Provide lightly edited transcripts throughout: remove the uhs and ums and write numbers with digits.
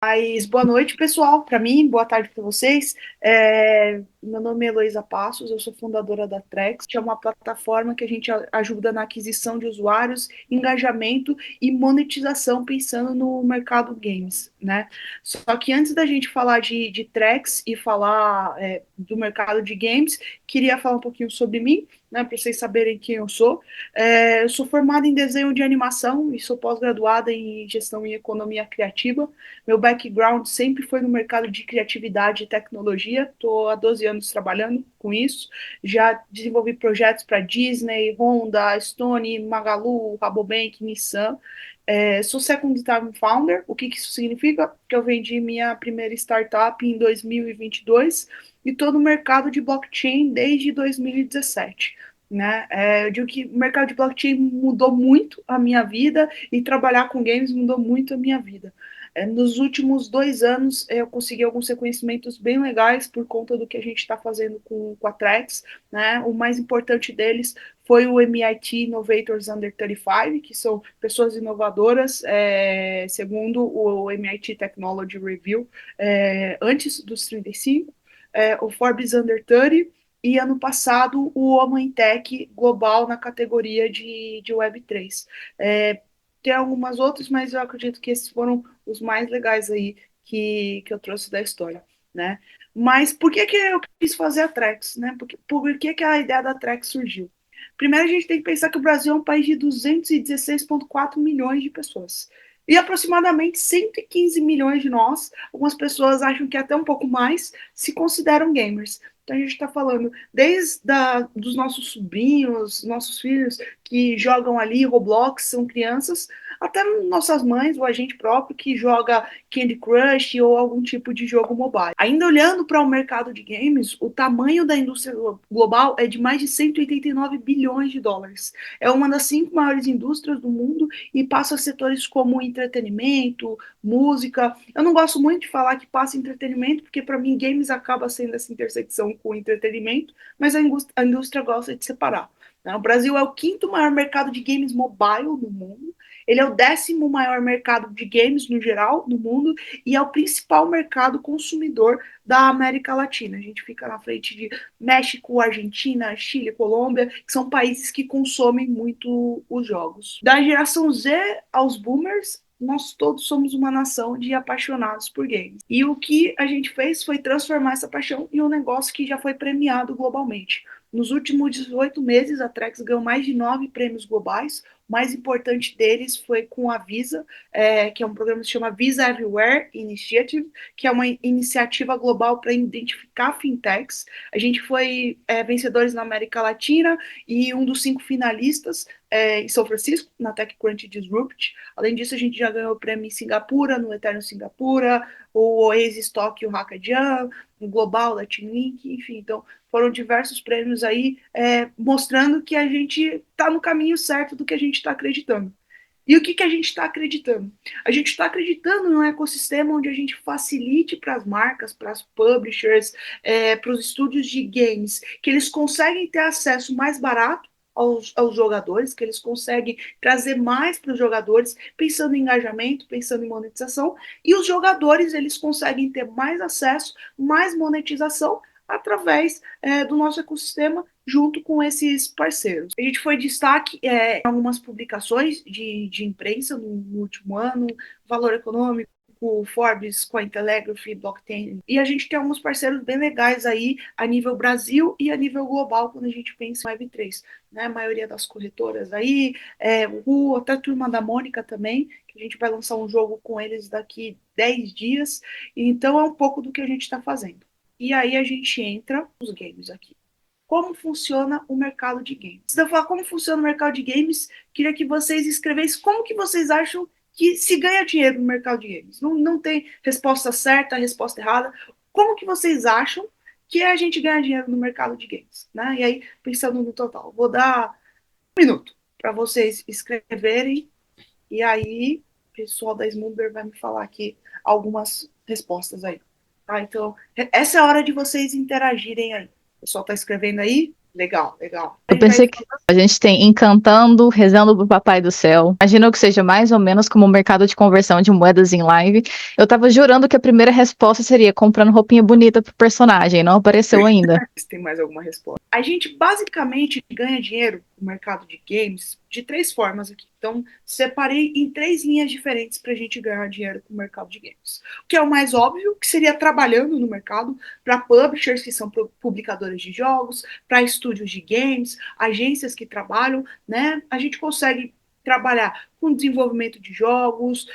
Mas boa noite, pessoal, para mim, boa tarde para vocês. Meu nome é Heloísa Passos, eu sou fundadora da Trex, que é uma plataforma que a gente ajuda na aquisição de usuários, engajamento e monetização, pensando no mercado games, né? Só que antes da gente falar de Trex e falar do mercado de games, queria falar um pouquinho sobre mim, né, para vocês saberem quem eu sou. Eu sou formada em desenho de animação e sou pós-graduada em gestão e economia criativa. Meu background sempre foi no mercado de criatividade e tecnologia. Estou há 12 anos trabalhando com isso. Já desenvolvi projetos para Disney, Honda, Stone, Magalu, Rabobank, Nissan. Sou Second Time Founder. O que isso significa? Que eu vendi minha primeira startup em 2022 e estou no mercado de blockchain desde 2017. Né? Eu digo que o mercado de blockchain mudou muito a minha vida e trabalhar com games mudou muito a minha vida. Nos últimos 2 anos, eu consegui alguns reconhecimentos bem legais por conta do que a gente está fazendo com a Trex, né? O mais importante deles foi o MIT Innovators Under 35, que são pessoas inovadoras, segundo o MIT Technology Review, antes dos 35, o Forbes Under 30, e ano passado o Woman Tech Global na categoria de Web3. Tem algumas outras, mas eu acredito que esses foram os mais legais aí que eu trouxe da história, né? Mas por que eu quis fazer a Trex, né? Por que a ideia da Trex surgiu? Primeiro, a gente tem que pensar que o Brasil é um país de 216,4 milhões de pessoas. E aproximadamente 115 milhões de nós, algumas pessoas acham que até um pouco mais, se consideram gamers. Então a gente está falando dos nossos sobrinhos, nossos filhos que jogam ali Roblox, são crianças, até nossas mães ou a gente próprio que joga Candy Crush ou algum tipo de jogo mobile. Ainda olhando para o mercado de games, o tamanho da indústria global é de mais de 189 bilhões de dólares. É uma das 5 maiores indústrias do mundo e passa setores como entretenimento, música. Eu não gosto muito de falar que passa entretenimento, porque para mim games acaba sendo essa intersecção com entretenimento, mas a indústria gosta de separar. O Brasil é o quinto maior mercado de games mobile no mundo. Ele é o 10º maior mercado de games no geral no mundo e é o principal mercado consumidor da América Latina. A gente fica na frente de México, Argentina, Chile, Colômbia, que são países que consomem muito os jogos. Da geração Z aos boomers, nós todos somos uma nação de apaixonados por games. E o que a gente fez foi transformar essa paixão em um negócio que já foi premiado globalmente. Nos últimos 18 meses, a Trex ganhou mais de 9 prêmios globais. O mais importante deles foi com a Visa, que é um programa que se chama Visa Everywhere Initiative, que é uma iniciativa global para identificar fintechs. A gente foi vencedores na América Latina e um dos 5 finalistas em São Francisco, na TechCrunch Disrupt. Além disso, a gente já ganhou o prêmio em Singapura, no Eterno Singapura, o Oasis Stock, o Hackathon, no Global, da Teamlink, enfim. Então, foram diversos prêmios aí, mostrando que a gente está no caminho certo do que a gente está acreditando. E o que a gente está acreditando? A gente está acreditando num ecossistema onde a gente facilite para as marcas, para as publishers, para os estúdios de games, que eles conseguem ter acesso mais barato aos jogadores, que eles conseguem trazer mais para os jogadores, pensando em engajamento, pensando em monetização, e os jogadores eles conseguem ter mais acesso, mais monetização através do nosso ecossistema junto com esses parceiros. A gente foi destaque em algumas publicações de imprensa no último ano, Valor Econômico, o Forbes, Cointelegraph, Blockchain. E a gente tem alguns parceiros bem legais aí a nível Brasil e a nível global quando a gente pensa em Web3. Né? A maioria das corretoras aí, até a Turma da Mônica também, que a gente vai lançar um jogo com eles daqui 10 dias. Então é um pouco do que a gente está fazendo. E aí a gente entra nos games aqui. Como funciona o mercado de games? Se eu falar como funciona o mercado de games, queria que vocês escrevessem como que vocês acham que se ganha dinheiro no mercado de games. Não tem resposta certa, resposta errada. Como que vocês acham que a gente ganha dinheiro no mercado de games? Né? E aí, pensando no total, vou dar 1 minuto para vocês escreverem e aí o pessoal da Smoober vai me falar aqui algumas respostas aí. Tá? Então, essa é a hora de vocês interagirem aí. O pessoal está escrevendo aí? Legal, legal. A Eu gente vai pensei que a gente tem encantando, rezando pro Papai do Céu. Imagino que seja mais ou menos como o mercado de conversão de moedas em live. Eu tava jurando que a primeira resposta seria comprando roupinha bonita pro personagem, não apareceu ainda. se tem mais alguma resposta. A gente basicamente ganha dinheiro no mercado de games de três formas aqui. Então, separei em três linhas diferentes para a gente ganhar dinheiro com o mercado de games. O que é o mais óbvio, que seria trabalhando no mercado para publishers, que são publicadores de jogos, para estúdios de games, agências que trabalham, né? A gente consegue trabalhar com desenvolvimento de jogos,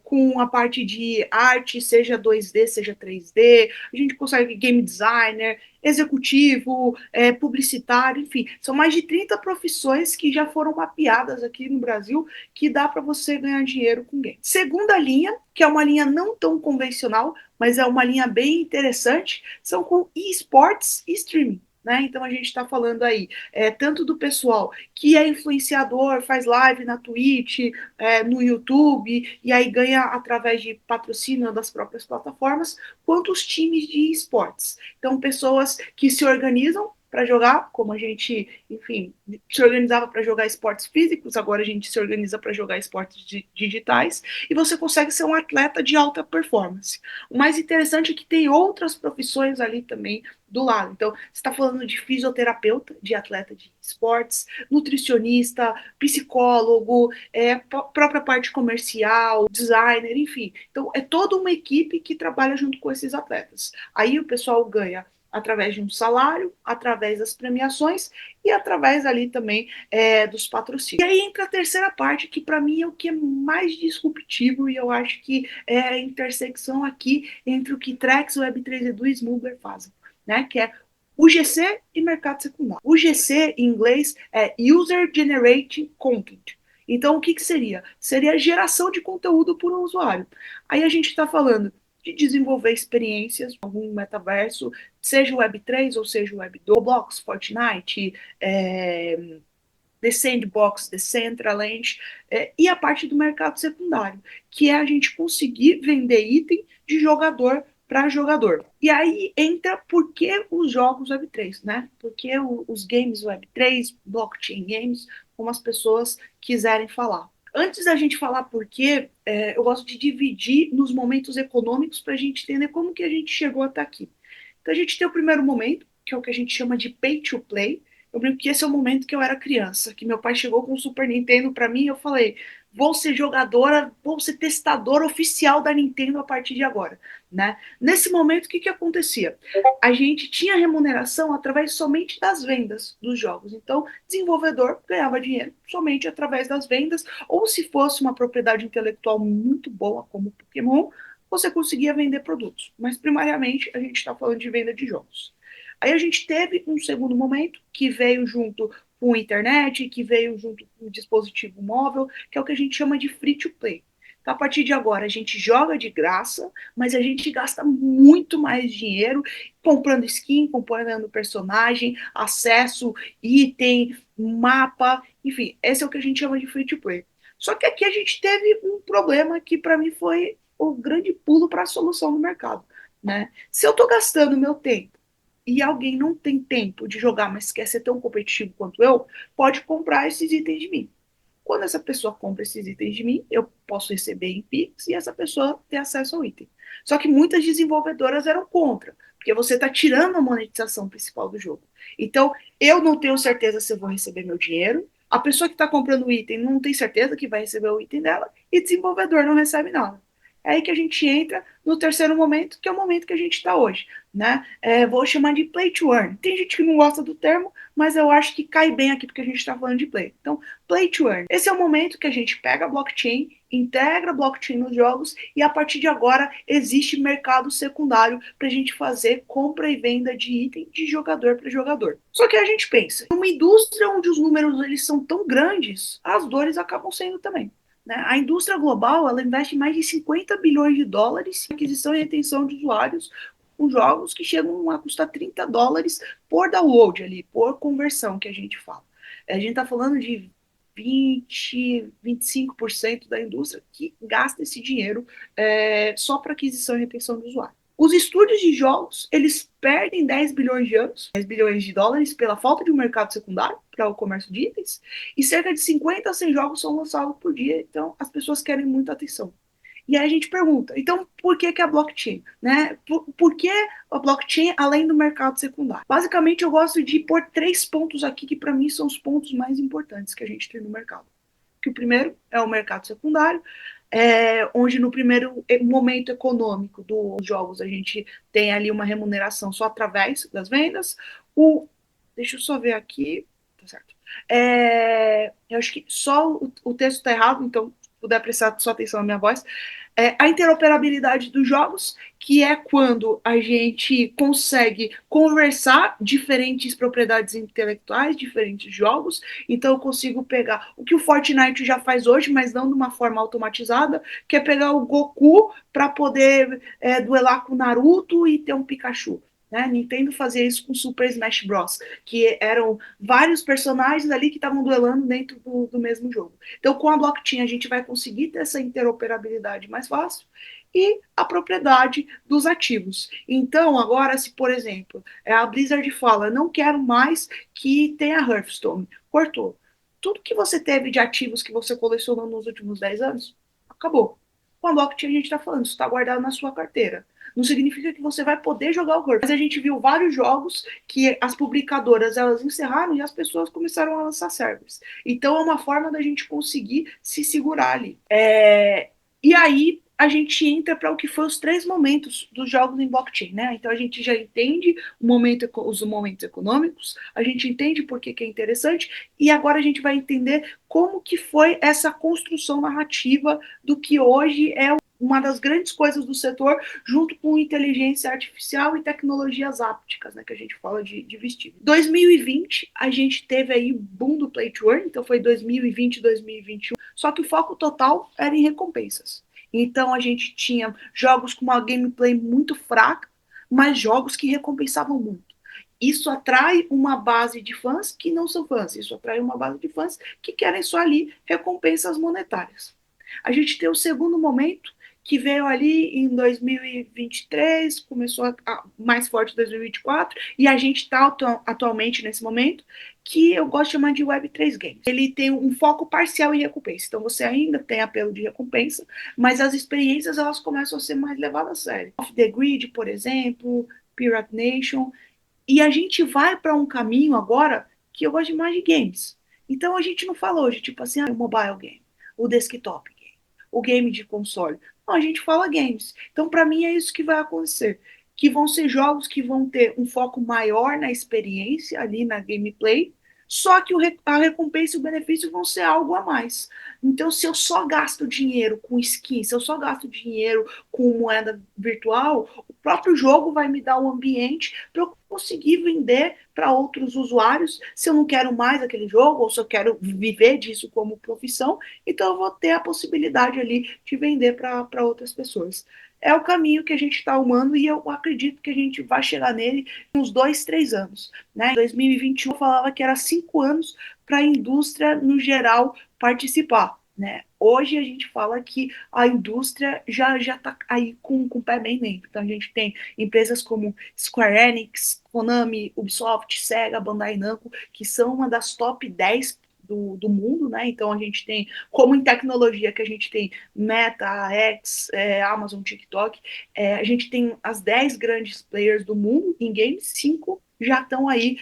com a parte de arte, seja 2D, seja 3D, a gente consegue game designer, executivo, publicitário, enfim, são mais de 30 profissões que já foram mapeadas aqui no Brasil que dá para você ganhar dinheiro com game. Segunda linha, que é uma linha não tão convencional, mas é uma linha bem interessante, são com esportes e streaming. Né? Então a gente está falando aí tanto do pessoal que é influenciador, faz live na Twitch, no YouTube, e aí ganha através de patrocínio das próprias plataformas, quanto os times de esportes. Então, pessoas que se organizam para jogar, como a gente, enfim, se organizava para jogar esportes físicos, agora a gente se organiza para jogar esportes digitais, e você consegue ser um atleta de alta performance. O mais interessante é que tem outras profissões ali também do lado. Então, você está falando de fisioterapeuta, de atleta de esportes, nutricionista, psicólogo, própria parte comercial, designer, enfim. Então, é toda uma equipe que trabalha junto com esses atletas. Aí o pessoal ganha através de um salário, através das premiações e através ali também dos patrocínios. E aí entra a terceira parte, que para mim é o que é mais disruptivo e eu acho que é a intersecção aqui entre o que Trex, Web3 Edu e Smuggler fazem, né? Que é UGC e mercado secundário. UGC, em inglês, é User Generated Content. Então, o que, que seria? Seria a geração de conteúdo por um usuário. Aí a gente está falando de desenvolver experiências, algum metaverso, seja o Web3 ou seja o Web2, Roblox, Fortnite, The Sandbox, Decentraland, e a parte do mercado secundário, que é a gente conseguir vender item de jogador para jogador. E aí entra por que os jogos Web3, né? Porque os games Web3, blockchain games, como as pessoas quiserem falar. Antes da gente falar por quê, eu gosto de dividir nos momentos econômicos para a gente entender como que a gente chegou até aqui. Então a gente tem o primeiro momento, que é o que a gente chama de pay to play. Eu lembro que esse é o momento que eu era criança, que meu pai chegou com o Super Nintendo para mim e eu falei, vou ser jogadora, vou ser testadora oficial da Nintendo a partir de agora, né? Nesse momento, o que que acontecia? A gente tinha remuneração através somente das vendas dos jogos. Então, desenvolvedor ganhava dinheiro somente através das vendas, ou se fosse uma propriedade intelectual muito boa, como Pokémon, você conseguia vender produtos. Mas, primariamente, a gente está falando de venda de jogos. Aí a gente teve um segundo momento que veio junto com a internet, que veio junto com o dispositivo móvel, que é o que a gente chama de free to play. Então, a partir de agora, a gente joga de graça, mas a gente gasta muito mais dinheiro comprando skin, comprando personagem, acesso, item, mapa, enfim, esse é o que a gente chama de free to play. Só que aqui a gente teve um problema que para mim foi o grande pulo para a solução do mercado, né? Se eu estou gastando meu tempo e alguém não tem tempo de jogar, mas quer ser tão competitivo quanto eu, pode comprar esses itens de mim. Quando essa pessoa compra esses itens de mim, eu posso receber em Pix e essa pessoa ter acesso ao item. Só que muitas desenvolvedoras eram contra, porque você está tirando a monetização principal do jogo. Então, eu não tenho certeza se eu vou receber meu dinheiro, a pessoa que está comprando o item não tem certeza que vai receber o item dela, e o desenvolvedor não recebe nada. É aí que a gente entra no terceiro momento, que é o momento que a gente está hoje, né? Vou chamar de play to earn. Tem gente que não gosta do termo, mas eu acho que cai bem aqui porque a gente está falando de play. Então, play to earn. Esse é o momento que a gente pega a blockchain, integra a blockchain nos jogos e a partir de agora existe mercado secundário para a gente fazer compra e venda de item de jogador para jogador. Só que a gente pensa, numa indústria onde os números eles são tão grandes, as dores acabam sendo também. Né? A indústria global ela investe mais de 50 bilhões de dólares em aquisição e retenção de usuários com jogos que chegam a custar 30 dólares por download ali, por conversão que a gente fala. A gente está falando de 25% da indústria que gasta esse dinheiro só para aquisição e retenção do usuário. Os estúdios de jogos, eles perdem 10 bilhões de anos, 10 bilhões de dólares pela falta de um mercado secundário para o comércio de itens, e cerca de 50 a 100 jogos são lançados por dia, então as pessoas querem muita atenção. E aí a gente pergunta, então por que a blockchain? Né? Por que a blockchain além do mercado secundário? Basicamente eu gosto de pôr 3 pontos aqui que para mim são os pontos mais importantes que a gente tem no mercado. Que o primeiro é o mercado secundário, onde no primeiro momento econômico dos jogos a gente tem ali uma remuneração só através das vendas. Deixa eu só ver aqui, tá certo. Eu acho que só o texto está errado, então se puder prestar só atenção na minha voz. A interoperabilidade dos jogos, que é quando a gente consegue conversar diferentes propriedades intelectuais, diferentes jogos. Então eu consigo pegar o que o Fortnite já faz hoje, mas não de uma forma automatizada, que é pegar o Goku para poder duelar com o Naruto e ter um Pikachu. Né? Nintendo fazia isso com Super Smash Bros., que eram vários personagens ali que estavam duelando dentro do mesmo jogo. Então, com a blockchain, a gente vai conseguir ter essa interoperabilidade mais fácil e a propriedade dos ativos. Então, agora, se, por exemplo, a Blizzard fala, não quero mais que tenha Hearthstone, cortou. Tudo que você teve de ativos que você colecionou nos últimos 10 anos, acabou. Com a blockchain, a gente está falando, isso está guardado na sua carteira. Não significa que você vai poder jogar o Hearthstone. Mas a gente viu vários jogos que as publicadoras elas encerraram e as pessoas começaram a lançar servers. Então é uma forma da gente conseguir se segurar ali. E aí a gente entra para o que foi os 3 momentos dos jogos em blockchain, né? Então a gente já entende os momentos econômicos, a gente entende por que é interessante, e agora a gente vai entender como que foi essa construção narrativa do que hoje é uma das grandes coisas do setor, junto com inteligência artificial e tecnologias ápticas, né, que a gente fala de vestígio. 2020, a gente teve aí o boom do Play to Earn, então foi 2020, 2021, só que o foco total era em recompensas. Então a gente tinha jogos com uma gameplay muito fraca, mas jogos que recompensavam muito. Isso atrai uma base de fãs que não são fãs, isso atrai uma base de fãs que querem só ali recompensas monetárias. A gente tem o segundo momento, que veio ali em 2023, começou mais forte em 2024, e a gente está atualmente nesse momento, que eu gosto de chamar de Web3 Games. Ele tem um foco parcial em recompensa, então você ainda tem apelo de recompensa, mas as experiências elas começam a ser mais levadas a sério. Off the Grid, por exemplo, Pirate Nation, e a gente vai para um caminho agora que eu gosto de mais de games. Então a gente não fala hoje, tipo assim, o mobile game, o desktop game, o game de console. Não, a gente fala games. Então, para mim, é isso que vai acontecer. Que vão ser jogos que vão ter um foco maior na experiência, ali na gameplay, só que a recompensa e o benefício vão ser algo a mais. Então, se eu só gasto dinheiro com skin, se eu só gasto dinheiro com moeda virtual, o próprio jogo vai me dar um ambiente para eu conseguir vender para outros usuários se eu não quero mais aquele jogo ou se eu quero viver disso como profissão, então eu vou ter a possibilidade ali de vender para outras pessoas. É o caminho que a gente está arrumando e eu acredito que a gente vai chegar nele em uns 2, 3 anos. Né? Em 2021 eu falava que era 5 anos para a indústria no geral participar. Né? Hoje a gente fala que a indústria já está aí com o pé bem dentro. Então a gente tem empresas como Square Enix, Konami, Ubisoft, Sega, Bandai Namco, que são uma das top 10 do mundo, né? Então a gente tem, como em tecnologia, que a gente tem Meta, X, Amazon, TikTok, a gente tem as 10 grandes players do mundo em games, 5 já estão aí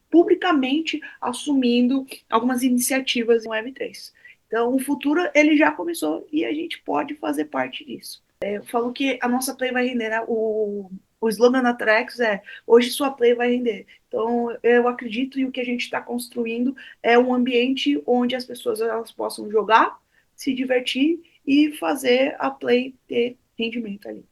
publicamente assumindo algumas iniciativas em Web3. Então, o futuro ele já começou e a gente pode fazer parte disso. Eu falo que a nossa play vai render, né? O slogan da Trex é hoje sua play vai render. Então, eu acredito e o que a gente está construindo é um ambiente onde as pessoas elas possam jogar, se divertir e fazer a play ter rendimento ali.